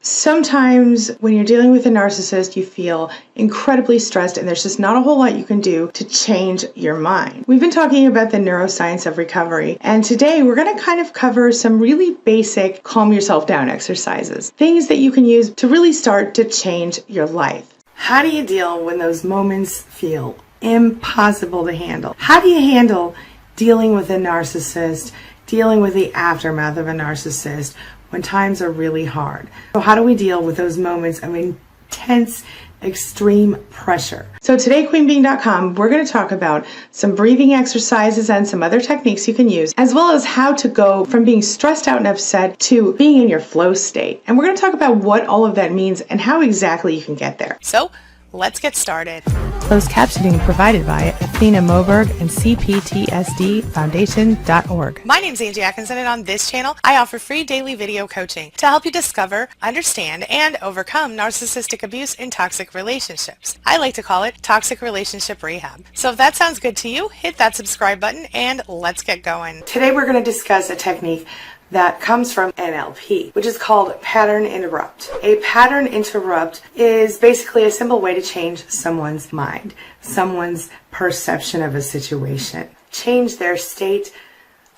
Sometimes when you're dealing with a narcissist, you feel incredibly stressed and there's just not a whole lot you can do to change your mind. We've been talking about the neuroscience of recovery, and today we're going to kind of cover some really basic calm yourself down exercises, things that you can use to really start to change your life. How do you deal when those moments feel impossible to handle? How do you handle dealing with a narcissist, dealing with the aftermath of a narcissist, when times are really hard? So how do we deal with those moments of intense, extreme pressure? So today, queenbeing.com, we're going to talk about some breathing exercises and some other techniques you can use, as well as how to go from being stressed out and upset to being in your flow state. And we're going to talk about what all of that means and how exactly you can get there. So let's get started. Closed captioning provided by Athena Moberg and CPTSDFoundation.org. My name's Angie Atkinson, and on this channel, I offer free daily video coaching to help you discover, understand, and overcome narcissistic abuse in toxic relationships. I like to call it toxic relationship rehab. So if that sounds good to you, hit that subscribe button and let's get going. Today we're going to discuss a technique that comes from NLP, which is called pattern interrupt. A pattern interrupt is basically a simple way to change someone's mind, someone's perception of a situation, change their state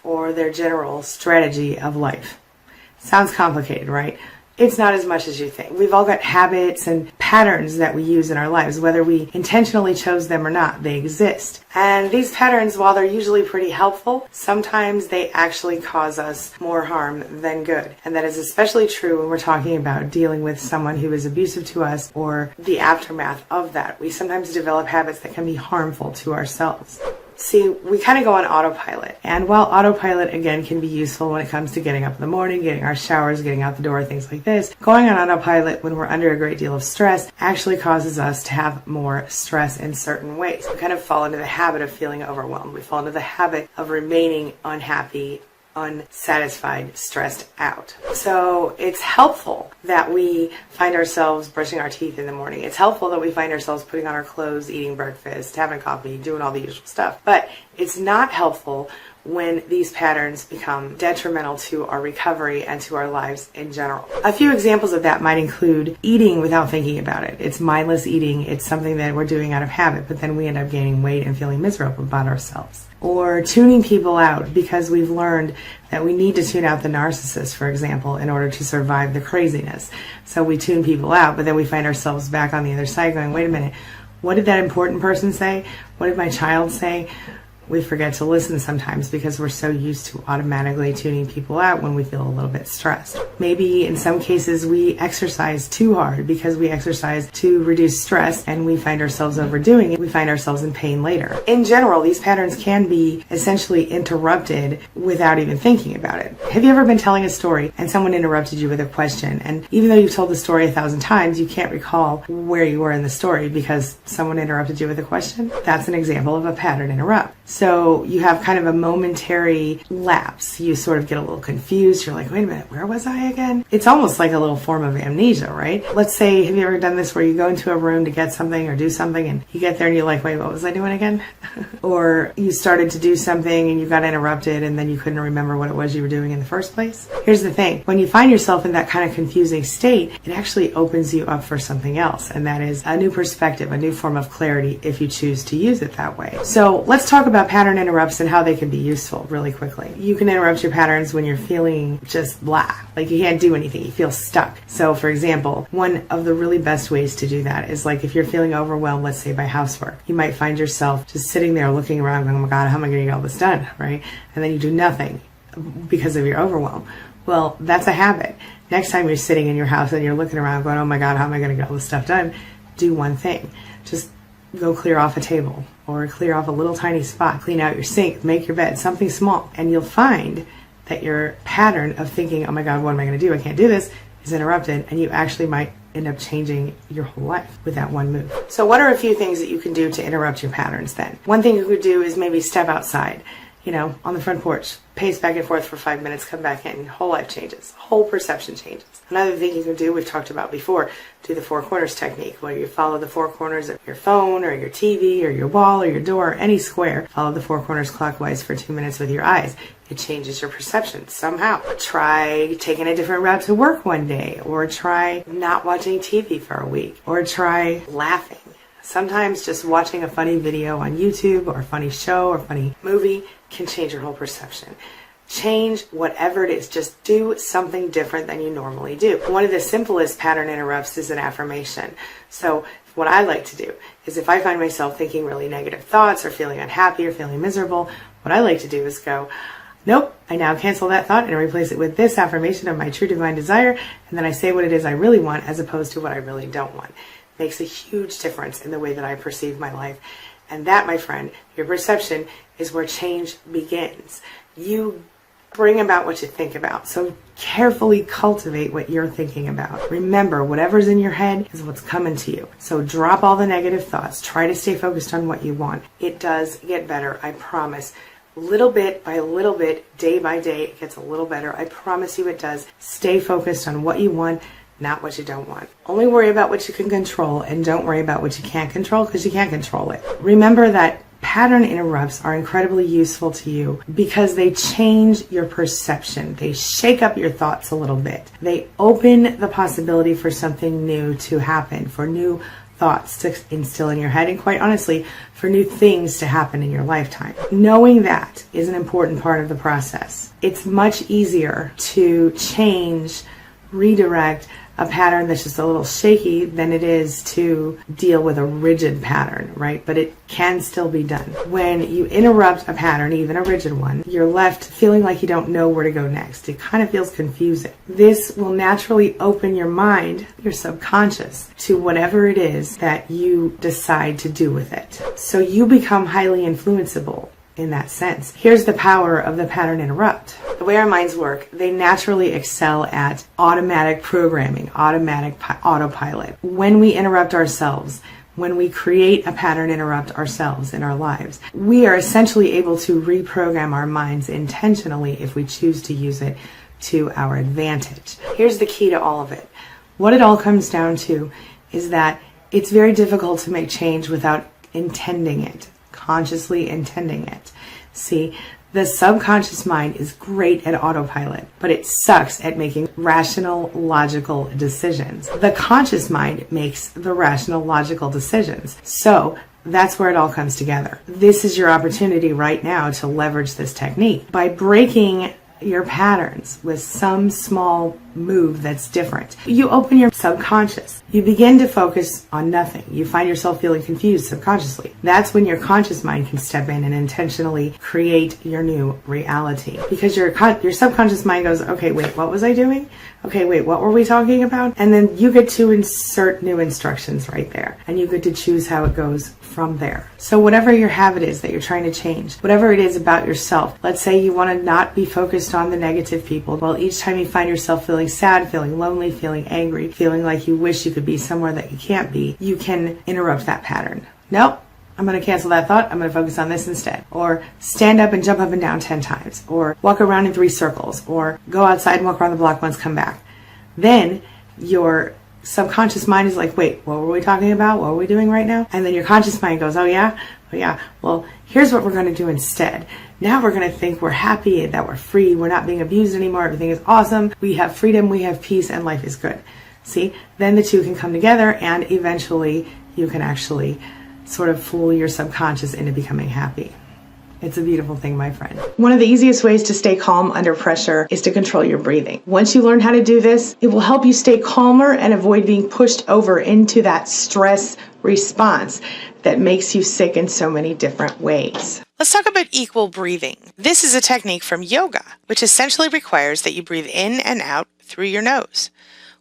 or their general strategy of life. Sounds complicated, right? It's not as much as you think. We've all got habits and patterns that we use in our lives, whether we intentionally chose them or not. They exist. And these patterns, while they're usually pretty helpful, sometimes they actually cause us more harm than good. And that is especially true when we're talking about dealing with someone who is abusive to us or the aftermath of that. We sometimes develop habits that can be harmful to ourselves. See, we kind of go on autopilot. And while autopilot, again, can be useful when it comes to getting up in the morning, getting our showers, getting out the door, things like this, going on autopilot when we're under a great deal of stress actually causes us to have more stress in certain ways. We kind of fall into the habit of feeling overwhelmed. We fall into the habit of remaining unhappy, unsatisfied, stressed out. So it's helpful that we find ourselves brushing our teeth in the morning. It's helpful that we find ourselves putting on our clothes, eating breakfast, having coffee, doing all the usual stuff. But it's not helpful when these patterns become detrimental to our recovery and to our lives in general. A few examples of that might include eating without thinking about it. It's mindless eating. It's something that we're doing out of habit, but then we end up gaining weight and feeling miserable about ourselves. Or tuning people out because we've learned that we need to tune out the narcissist, for example, in order to survive the craziness. So we tune people out, but then we find ourselves back on the other side going, wait a minute, what did that important person say? What did my child say? We forget to listen sometimes because we're so used to automatically tuning people out when we feel a little bit stressed. Maybe in some cases we exercise too hard because we exercise to reduce stress and we find ourselves overdoing it. We find ourselves in pain later. In general, these patterns can be essentially interrupted without even thinking about it. Have you ever been telling a story and someone interrupted you with a question, and even though you've told the story 1,000 times, you can't recall where you were in the story because someone interrupted you with a question? That's an example of a pattern interrupt. So you have kind of a momentary lapse. You sort of get a little confused. You're like, wait a minute, where was I again? It's almost like a little form of amnesia, right? Let's say, have you ever done this where you go into a room to get something or do something and you get there and you're like, wait, what was I doing again? Or you started to do something and you got interrupted and then you couldn't remember what it was you were doing in the first place? Here's the thing. When you find yourself in that kind of confusing state, it actually opens you up for something else. And that is a new perspective, a new form of clarity if you choose to use it that way. So let's talk about pattern interrupts and how they can be useful really quickly. You can interrupt your patterns when you're feeling just blah, like you can't do anything, you feel stuck. So for example, one of the really best ways to do that is like if you're feeling overwhelmed, let's say by housework, you might find yourself just sitting there looking around going, oh my God, how am I going to get all this done, right? And then you do nothing because of your overwhelm. Well, that's a habit. Next time you're sitting in your house and you're looking around going, oh my God, how am I going to get all this stuff done? Do one thing. Just go clear off a table or clear off a little tiny spot, clean out your sink, make your bed, something small. And you'll find that your pattern of thinking, oh my God, what am I going to do? I can't do this, is interrupted, and you actually might end up changing your whole life with that one move. So what are a few things that you can do to interrupt your patterns then? One thing you could do is maybe step outside on the front porch, pace back and forth for 5 minutes, come back in, whole life changes, whole perception changes. Another thing you can do, we've talked about before, do the 4 corners technique, where you follow the 4 corners of your phone or your TV or your wall or your door, any square. Follow the 4 corners clockwise for 2 minutes with your eyes. It changes your perception somehow. Try taking a different route to work one day, or try not watching TV for a week, or try laughing. Sometimes just watching a funny video on YouTube or a funny show or funny movie can change your whole perception. Change whatever it is. Just do something different than you normally do. One of the simplest pattern interrupts is an affirmation. So what I like to do is, if I find myself thinking really negative thoughts or feeling unhappy or feeling miserable, what I like to do is go, nope, I now cancel that thought and replace it with this affirmation of my true divine desire, and then I say what it is I really want as opposed to what I really don't want. Makes a huge difference in the way that I perceive my life. And that, my friend, your perception is where change begins. You bring about what you think about. So carefully cultivate what you're thinking about. Remember, whatever's in your head is what's coming to you. So drop all the negative thoughts. Try to stay focused on what you want. It does get better, I promise. Little bit by little bit, day by day, it gets a little better. I promise you it does. Stay focused on what you want, not what you don't want. Only worry about what you can control, and don't worry about what you can't control, because you can't control it. Remember that pattern interrupts are incredibly useful to you because they change your perception. They shake up your thoughts a little bit. They open the possibility for something new to happen, for new thoughts to instill in your head, and quite honestly, for new things to happen in your lifetime. Knowing that is an important part of the process. It's much easier to change, redirect a pattern that's just a little shaky than it is to deal with a rigid pattern, right? But it can still be done. When you interrupt a pattern, even a rigid one, you're left feeling like you don't know where to go next. It kind of feels confusing. This will naturally open your mind, your subconscious, to whatever it is that you decide to do with it. So you become highly influenceable in that sense. Here's the power of the pattern interrupt. The way our minds work, they naturally excel at automatic programming, automatic autopilot. When we interrupt ourselves, when we create a pattern interrupt ourselves in our lives, we are essentially able to reprogram our minds intentionally if we choose to use it to our advantage. Here's the key to all of it. What it all comes down to is that it's very difficult to make change without intending it, consciously intending it. See, the subconscious mind is great at autopilot, but it sucks at making rational, logical decisions. The conscious mind makes the rational, logical decisions. So that's where it all comes together. This is your opportunity right now to leverage this technique by breaking your patterns with some small move that's different. You open your subconscious. You begin to focus on nothing. You find yourself feeling confused subconsciously. That's when your conscious mind can step in and intentionally create your new reality. Because your subconscious mind goes, okay, wait, what was I doing? Okay, wait, what were we talking about? And then you get to insert new instructions right there. And you get to choose how it goes from there. So whatever your habit is that you're trying to change, whatever it is about yourself, let's say you want to not be focused on the negative people. Well, each time you find yourself feeling sad, feeling lonely, feeling angry, feeling like you wish you could be somewhere that you can't be, you can interrupt that pattern. Nope. I'm going to cancel that thought. I'm going to focus on this instead. Or stand up and jump up and down 10 times. Or walk around in 3 circles. Or go outside and walk around the block once, come back. Then your subconscious mind is like, wait, what were we talking about? What are we doing right now? And then your conscious mind goes, oh yeah? Well, here's what we're going to do instead. Now we're going to think we're happy, that we're free, we're not being abused anymore, everything is awesome, we have freedom, we have peace, and life is good. See? Then the two can come together, and eventually you can actually sort of fool your subconscious into becoming happy. It's a beautiful thing, my friend. One of the easiest ways to stay calm under pressure is to control your breathing. Once you learn how to do this, it will help you stay calmer and avoid being pushed over into that stress response that makes you sick in so many different ways. Let's talk about equal breathing. This is a technique from yoga, which essentially requires that you breathe in and out through your nose.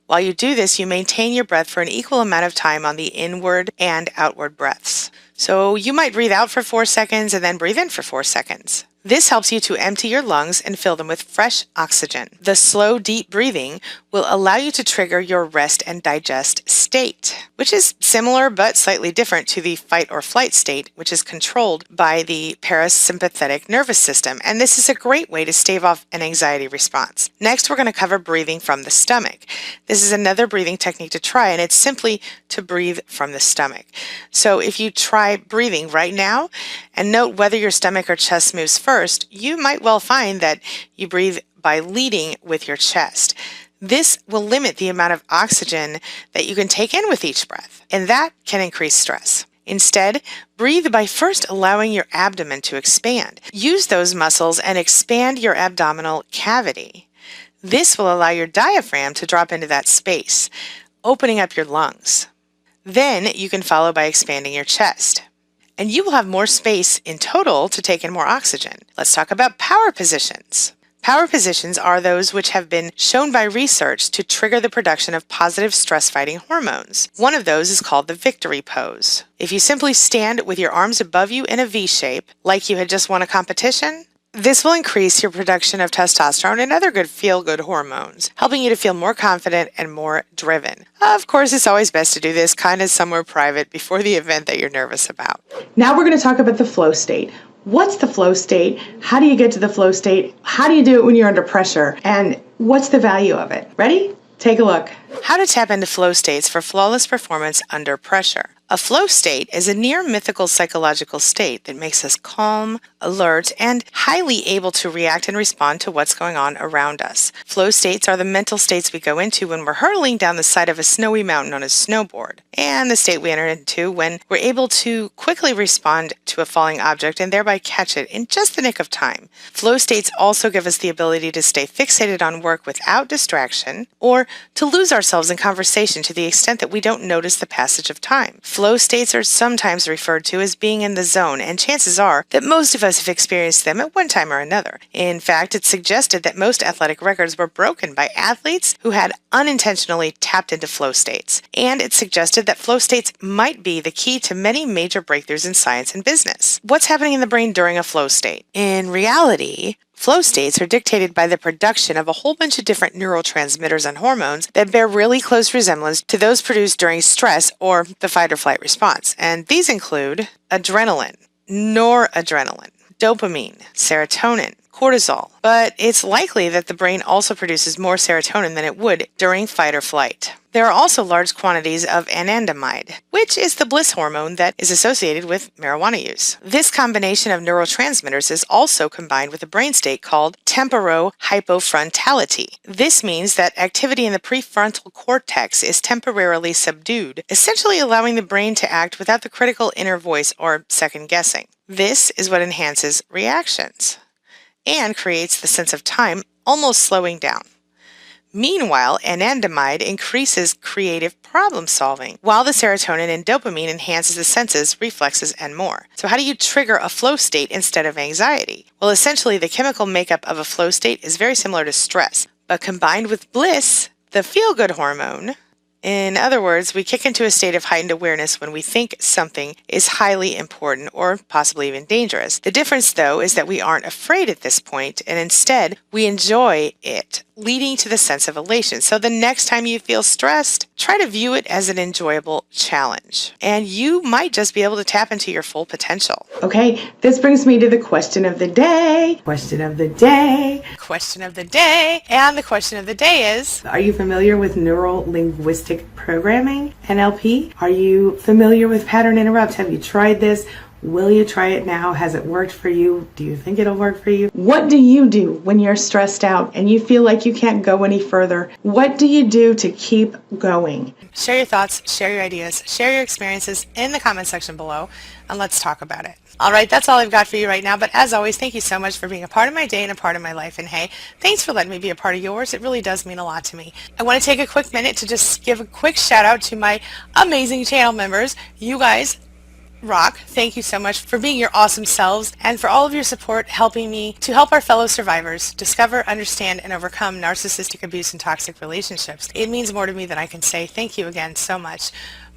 While you do this, you maintain your breath for an equal amount of time on the inward and outward breaths. So you might breathe out for 4 seconds and then breathe in for 4 seconds. This helps you to empty your lungs and fill them with fresh oxygen. The slow, deep breathing will allow you to trigger your rest and digest state, which is similar but slightly different to the fight or flight state, which is controlled by the parasympathetic nervous system. And this is a great way to stave off an anxiety response. Next, we're going to cover breathing from the stomach. This is another breathing technique to try, and it's simply to breathe from the stomach. So if you try breathing right now and note whether your stomach or chest moves first, you might well find that you breathe by leading with your chest. This will limit the amount of oxygen that you can take in with each breath, and that can increase stress. Instead, breathe by first allowing your abdomen to expand. Use those muscles and expand your abdominal cavity. This will allow your diaphragm to drop into that space, opening up your lungs. Then you can follow by expanding your chest, and you will have more space in total to take in more oxygen. Let's talk about power positions. Power positions are those which have been shown by research to trigger the production of positive stress-fighting hormones. One of those is called the victory pose. If you simply stand with your arms above you in a V shape, like you had just won a competition, this will increase your production of testosterone and other good feel-good hormones, helping you to feel more confident and more driven. Of course, it's always best to do this kind of somewhere private before the event that you're nervous about. Now we're going to talk about the flow state. What's the flow state? How do you get to the flow state? How do you do it when you're under pressure? And what's the value of it? Ready? Take a look. How to tap into flow states for flawless performance under pressure. A flow state is a near mythical psychological state that makes us calm, alert, and highly able to react and respond to what's going on around us. Flow states are the mental states we go into when we're hurtling down the side of a snowy mountain on a snowboard, and the state we enter into when we're able to quickly respond to a falling object and thereby catch it in just the nick of time. Flow states also give us the ability to stay fixated on work without distraction, or to lose ourselves in conversation to the extent that we don't notice the passage of time. Flow states are sometimes referred to as being in the zone, and chances are that most of us have experienced them at one time or another. In fact, it's suggested that most athletic records were broken by athletes who had unintentionally tapped into flow states, and it's suggested that flow states might be the key to many major breakthroughs in science and business. What's happening in the brain during a flow state? In reality, flow states are dictated by the production of a whole bunch of different neurotransmitters and hormones that bear really close resemblance to those produced during stress or the fight or flight response. And these include adrenaline, noradrenaline, dopamine, serotonin, cortisol. But it's likely that the brain also produces more serotonin than it would during fight or flight. There are also large quantities of anandamide, which is the bliss hormone that is associated with marijuana use. This combination of neurotransmitters is also combined with a brain state called temporohypofrontality. This means that activity in the prefrontal cortex is temporarily subdued, essentially allowing the brain to act without the critical inner voice or second guessing. This is what enhances reactions and creates the sense of time almost slowing down. Meanwhile, anandamide increases creative problem solving, while the serotonin and dopamine enhances the senses, reflexes, and more. So how do you trigger a flow state instead of anxiety? Well, essentially, the chemical makeup of a flow state is very similar to stress, but combined with bliss, the feel-good hormone. In other words, we kick into a state of heightened awareness when we think something is highly important or possibly even dangerous. The difference, though, is that we aren't afraid at this point, and instead, we enjoy it, leading to the sense of elation. So the next time you feel stressed, try to view it as an enjoyable challenge, and you might just be able to tap into your full potential. Okay, this brings me to the question of the day. Question of the day. Question of the day, and the question of the day is, Are you familiar with neuro-linguistic programming, NLP? Are you familiar with pattern interrupt? Have you tried this? Will you try it now? Has it worked for you? Do you think it'll work for you? What do you do when you're stressed out and you feel like you can't go any further? What do you do to keep going? Share your thoughts, share your ideas, share your experiences in the comment section below, and let's talk about it. All right, that's all I've got for you right now, but as always, thank you so much for being a part of my day and a part of my life, and hey, thanks for letting me be a part of yours. It really does mean a lot to me. I want to take a quick minute to just give a quick shout out to my amazing channel members. You guys rock. Thank you so much for being your awesome selves and for all of your support helping me to help our fellow survivors discover, understand, and overcome narcissistic abuse and toxic relationships. It means more to me than I can say. Thank you again so much.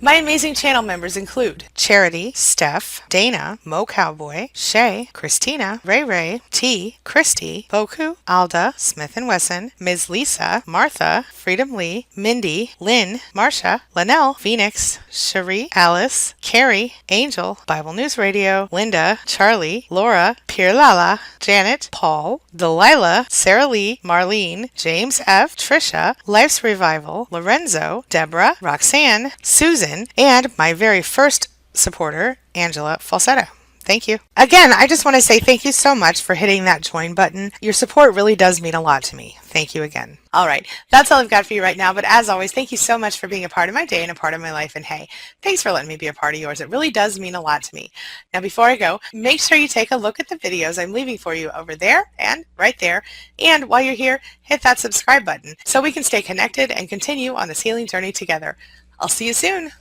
My amazing channel members include Charity, Steph, Dana, Mo Cowboy, Shay, Christina, Ray Ray, T, Christy, Boku, Alda, Smith & Wesson, Ms. Lisa, Martha, Freedom Lee, Mindy, Lynn, Marsha, Linnell, Phoenix, Cherie, Alice, Carrie, Angel, Bible News Radio, Linda, Charlie, Laura, Pierre Lala, Janet, Paul, Delilah, Sarah Lee, Marlene, James F, Trisha, Life's Revival, Lorenzo, Deborah, Roxanne, Susan, and my very first supporter, Angela Falsetto. Thank you. Again, I just want to say thank you so much for hitting that join button. Your support really does mean a lot to me. Thank you again. All right, that's all I've got for you right now. But as always, thank you so much for being a part of my day and a part of my life. And hey, thanks for letting me be a part of yours. It really does mean a lot to me. Now, before I go, make sure you take a look at the videos I'm leaving for you over there and right there. And while you're here, hit that subscribe button so we can stay connected and continue on this healing journey together. I'll see you soon.